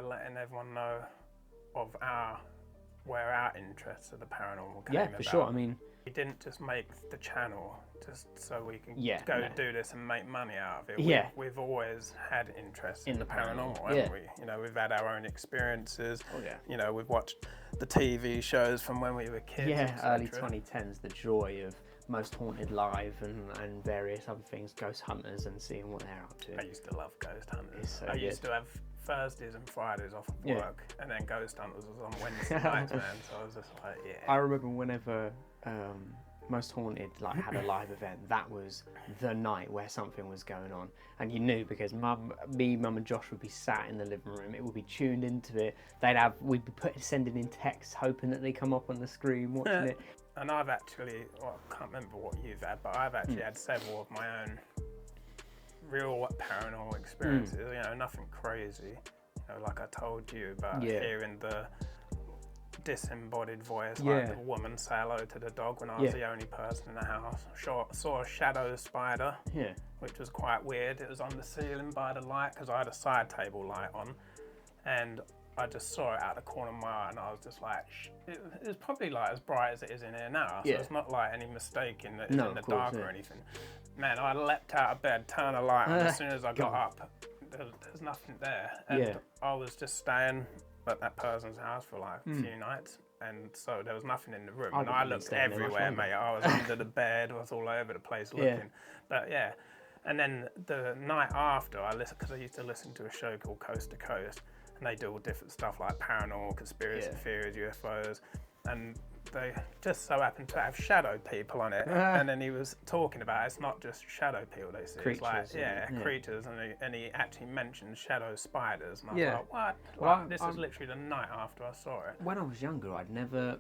letting everyone know of where our interest of the paranormal came Yeah, about. for sure. I mean, we didn't just make the channel just so we can do this and make money out of it. Yeah. We've always had interest in the paranormal, yeah. haven't we? You know, we've had our own experiences. Oh, yeah. You know, we've watched the TV shows from when we were kids. Yeah, early 2010s, the joy of Most Haunted Live and various other things, Ghost Hunters, and seeing what they're up to. I used to love Ghost Hunters. So I used to have Thursdays and Fridays off of work, and then Ghost Hunters was on Wednesday nights, man. So I was just like, yeah. I remember whenever Most Haunted had a live event, that was the night where something was going on, and you knew because Mum and Josh would be sat in the living room. It would be tuned into it. We'd be sending in texts, hoping that they come up on the screen, watching it. And I've actually, I can't remember what you've had, but I've actually had several of my own real paranormal experiences. You know, nothing crazy. You know, like I told you about hearing the disembodied voice, like the woman say hello to the dog when I was the only person in the house. Saw a shadow spider, which was quite weird. It was on the ceiling by the light because I had a side table light on, and I just saw it out the corner of my eye, and I was just like, it was probably like as bright as it is in here now, so it's not like any mistake in that it's in the dark or anything. Man, I leapt out of bed, turned the light on as soon as I got up. There's nothing there, and I was just staying at that person's house for like a few nights, and so there was nothing in the room, and I looked everywhere, mate. I was under the bed, I was all over the place looking, but and then the night after, I listened, because I used to listen to a show called Coast to Coast, and they do all different stuff like paranormal, conspiracy theories, UFOs, and they just so happened to have shadow people on it. And then he was talking about it's not just shadow people they see, creatures, it's like creatures, and he actually mentioned shadow spiders, and I was like, what? Well, this is literally the night after I saw it. When I was younger,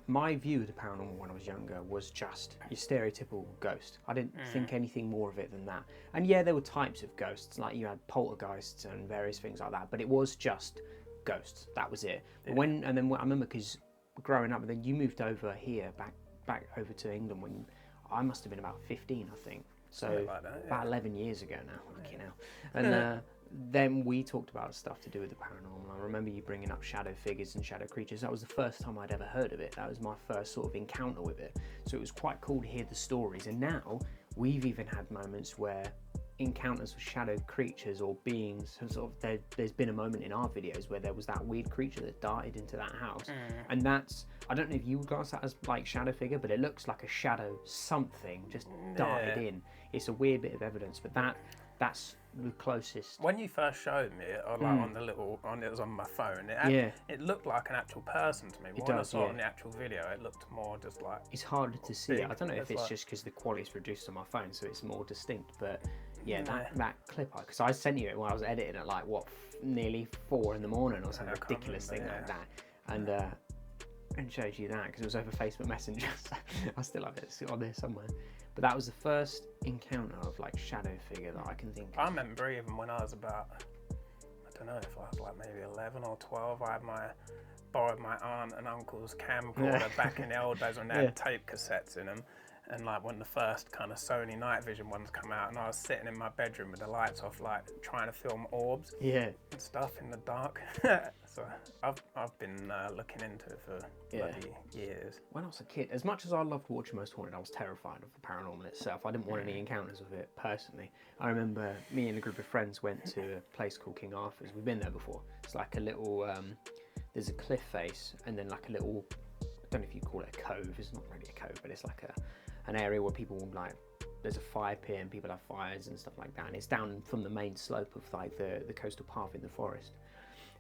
my view of the paranormal when I was younger was just your stereotypical ghost. I didn't think anything more of it than that. And yeah, there were types of ghosts, like you had poltergeists and various things like that, but it was just ghosts. That was it. But I remember, because growing up, and then you moved over here, back over to England when I must have been about 15, I think. So like that, about 11 years ago now, lucky now. And then we talked about stuff to do with the paranormal. I remember you bringing up shadow figures and shadow creatures. That was the first time I'd ever heard of it. That was my first sort of encounter with it. So it was quite cool to hear the stories. And now we've even had moments where encounters with shadow creatures or beings, there's been a moment in our videos where there was that weird creature that darted into that house, and that's, I don't know if you would class that as like shadow figure, but it looks like a shadow something just darted in. It's a weird bit of evidence, but that's the closest. When you first showed me it, or like it was on my phone, it looked like an actual person to me. But when I saw it on the actual video, it looked more just like, it's harder to see. I don't know if it's just because the quality's reduced on my phone, so it's more distinct, but that clip, because I sent you it when I was editing at like nearly 4 in the morning or some ridiculous thing like that, and showed you that because it was over Facebook Messenger. So I still have it on there somewhere. But that was the first encounter of like shadow figure that I can think of. I remember even when I was about, I don't know if I was like maybe 11 or 12, I borrowed my aunt and uncle's camcorder back in the old days when they had tape cassettes in them. And like when the first kind of Sony night vision ones come out, and I was sitting in my bedroom with the lights off, like trying to film orbs and stuff in the dark. So I've been looking into it for bloody years. When I was a kid, as much as I loved watching Most Haunted, I was terrified of the paranormal itself. I didn't want any encounters with it personally. I remember me and a group of friends went to a place called King Arthur's. We've been there before. It's like a little, there's a cliff face, and then like a little, I don't know if you call it a cove. It's not really a cove, but it's like an area where people there's a fire pit and people have fires and stuff like that, and it's down from the main slope of like the coastal path in the forest.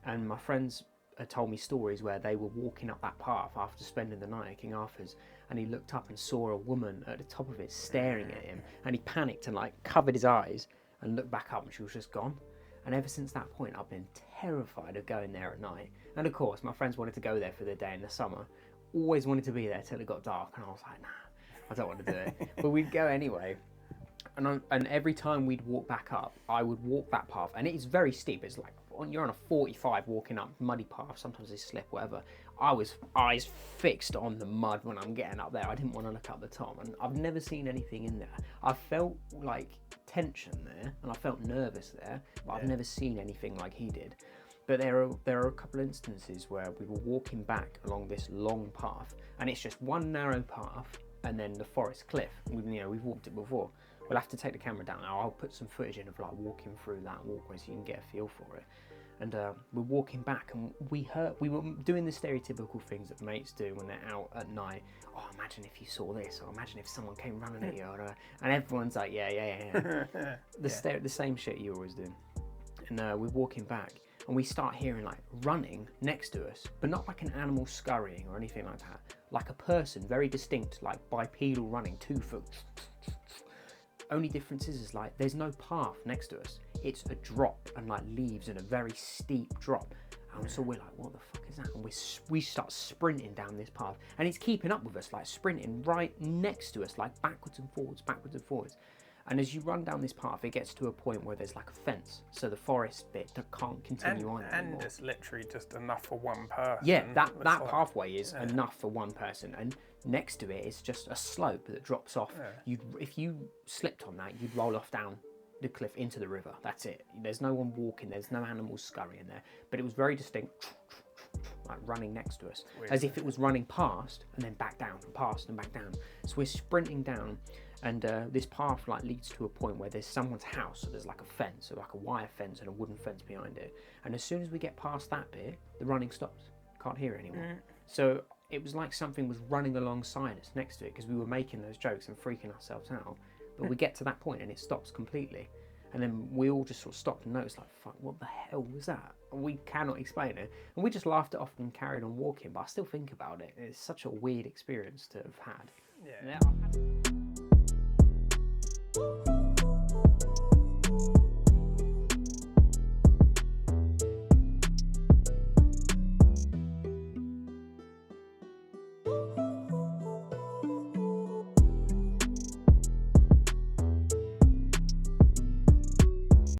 And my friends had told me stories where they were walking up that path after spending the night at King Arthur's, and he looked up and saw a woman at the top of it staring at him, and he panicked and like covered his eyes and looked back up, and she was just gone. And ever since that point, I've been terrified of going there at night. And of course, my friends wanted to go there for the day in the summer, always wanted to be there till it got dark, and I was like, nah, I don't want to do it. But we'd go anyway. And every time we'd walk back up, I would walk that path, and it's very steep. It's like you're on a 45 walking up muddy path. Sometimes they slip, whatever. I was eyes fixed on the mud when I'm getting up there. I didn't want to look up the top, and I've never seen anything in there. I felt like tension there, and I felt nervous there, but I've never seen anything like he did. But there are a couple of instances where we were walking back along this long path, and it's just one narrow path, and then the forest cliff. We've walked it before. We'll have to take the camera down now. I'll put some footage in of like walking through that walkway so you can get a feel for it. And we're walking back, and we were doing the stereotypical things that mates do when they're out at night. Oh, imagine if you saw this, or imagine if someone came running at you, and everyone's like, yeah. The same shit you always do. And we're walking back, and we start hearing like running next to us, but not like an animal scurrying or anything like that. Like a person, very distinct, like bipedal running, 2 foot. Only difference is like there's no path next to us. It's a drop and like leaves in a very steep drop. And so we're like, what the fuck is that? And we start sprinting down this path, and it's keeping up with us, like sprinting right next to us, like backwards and forwards. And as you run down this path, it gets to a point where there's like a fence, so the forest bit can't continue on anymore. And it's literally just enough for one person. Yeah, that pathway is enough for one person, and next to it is just a slope that drops off. Yeah. If you slipped on that, you'd roll off down the cliff into the river. That's it. There's no one walking. There's no animals scurrying there. But it was very distinct, like running next to us, as if it was running past and then back down, and past and back down. So we're sprinting down. And this path like leads to a point where there's someone's house, so there's like a fence, so like a wire fence and a wooden fence behind it. And as soon as we get past that bit, the running stops. Can't hear it anymore. So it was like something was running alongside us next to it, because we were making those jokes and freaking ourselves out. But we get to that point and it stops completely. And then we all just sort of stopped and noticed, like, fuck, what the hell was that? And we cannot explain it. And we just laughed it off and carried on walking. But I still think about it. It's such a weird experience to have had. Yeah. I've had